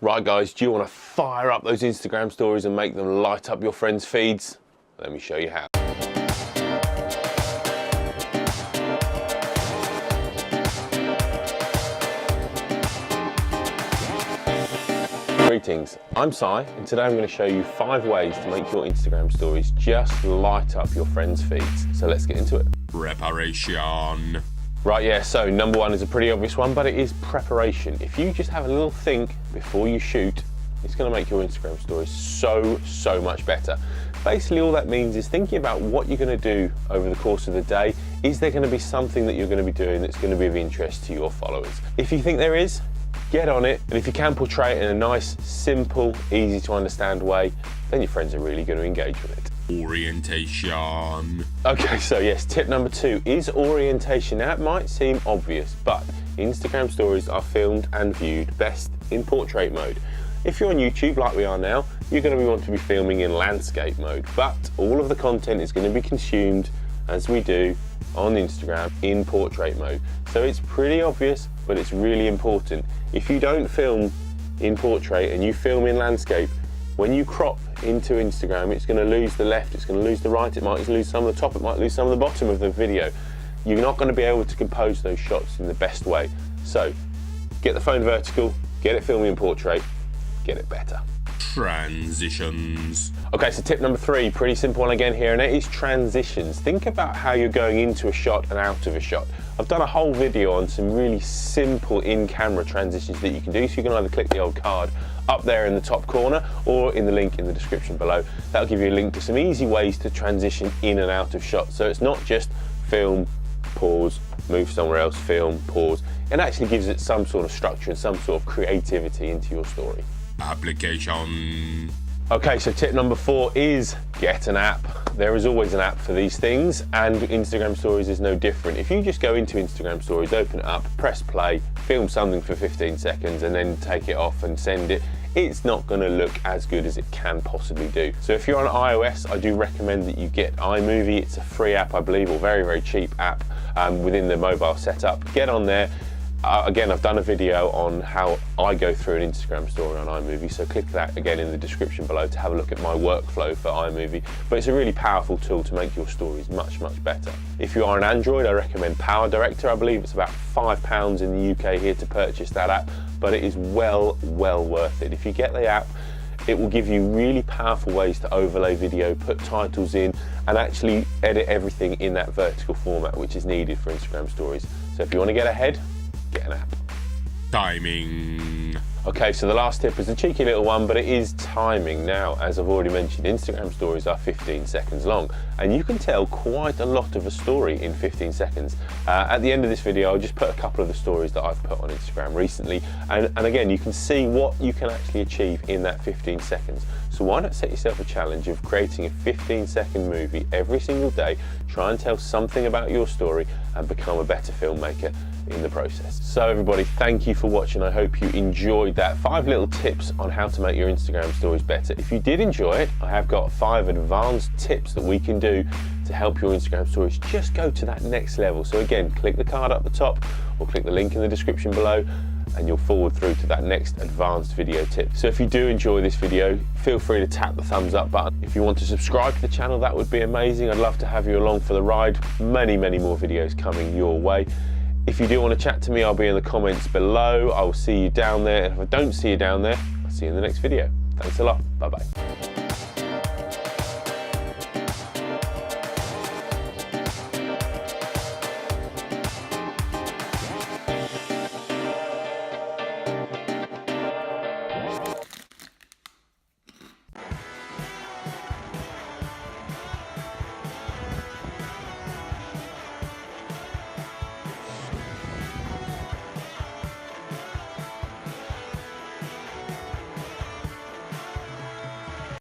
Right guys, do you want to fire up those Instagram stories and make them light up your friends' feeds? Let me show you how. Greetings, I'm Si, and today I'm going to show you 5 ways to make your Instagram stories just light up your friends' feeds. So let's get into it. Preparation. Right, yeah, so number 1 is a pretty obvious one, but it is preparation. If you just have a little think before you shoot, it's going to make your Instagram stories so much better. Basically, all that means is thinking about what you're going to do over the course of the day. Is there going to be something that you're going to be doing that's going to be of interest to your followers? If you think there is, get on it, and if you can portray it in a nice, simple, easy to understand way, then your friends are really going to engage with it. Orientation. Okay, so yes, tip number 2 is orientation. Now, it might seem obvious, but Instagram stories are filmed and viewed best in portrait mode. If you're on YouTube, like we are now, you're going to want to be filming in landscape mode, but all of the content is going to be consumed, as we do on Instagram, in portrait mode. So it's pretty obvious, but it's really important. If you don't film in portrait and you film in landscape, when you crop into Instagram, it's going to lose the left, it's going to lose the right, it might lose some of the top, it might lose some of the bottom of the video. You're not going to be able to compose those shots in the best way. So get the phone vertical, get it filming in portrait, get it better. Transitions. Okay, so tip number 3, pretty simple one again here, and it is transitions. Think about how you're going into a shot and out of a shot. I've done a whole video on some really simple in-camera transitions that you can do, so you can either click the old card up there in the top corner or in the link in the description below. That'll give you a link to some easy ways to transition in and out of shots. So it's not just film, pause, move somewhere else, film, pause. It actually gives it some sort of structure and some sort of creativity into your story. Application. Okay, so tip number 4 is get an app. There is always an app for these things, and Instagram Stories is no different. If you just go into Instagram Stories, open it up, press play, film something for 15 seconds, and then take it off and send it, it's not going to look as good as it can possibly do. So if you're on iOS, I do recommend that you get iMovie. It's a free app, I believe, or very cheap app within the mobile setup. Get on there. Again, I've done a video on how I go through an Instagram story on iMovie, so click that again in the description below to have a look at my workflow for iMovie. But it's a really powerful tool to make your stories much better. If you are an Android, I recommend Power Director. I believe it's about £5 in the UK here to purchase that app, but it is well worth it. If you get the app, it will give you really powerful ways to overlay video, put titles in, and actually edit everything in that vertical format which is needed for Instagram stories. So if you want to get ahead, get an app. Timing. Okay, so the last tip is a cheeky little one, but it is timing. Now, as I've already mentioned, Instagram stories are 15 seconds long, and you can tell quite a lot of a story in 15 seconds. At the end of this video, I'll just put a couple of the stories that I've put on Instagram recently, and again, you can see what you can actually achieve in that 15 seconds. So why not set yourself a challenge of creating a 15-second movie every single day, try and tell something about your story, and become a better filmmaker in the process. So everybody, thank you for watching. I hope you enjoyed that. 5 little tips on how to make your Instagram stories better. If you did enjoy it, I have got 5 advanced tips that we can do to help your Instagram stories just go to that next level. So again, click the card up the top or click the link in the description below, and you'll forward through to that next advanced video tip. So if you do enjoy this video, feel free to tap the thumbs up button. If you want to subscribe to the channel, that would be amazing. I'd love to have you along for the ride. Many more videos coming your way. If you do want to chat to me, I'll be in the comments below. I will see you down there. And if I don't see you down there, I'll see you in the next video. Thanks a lot. Bye-bye.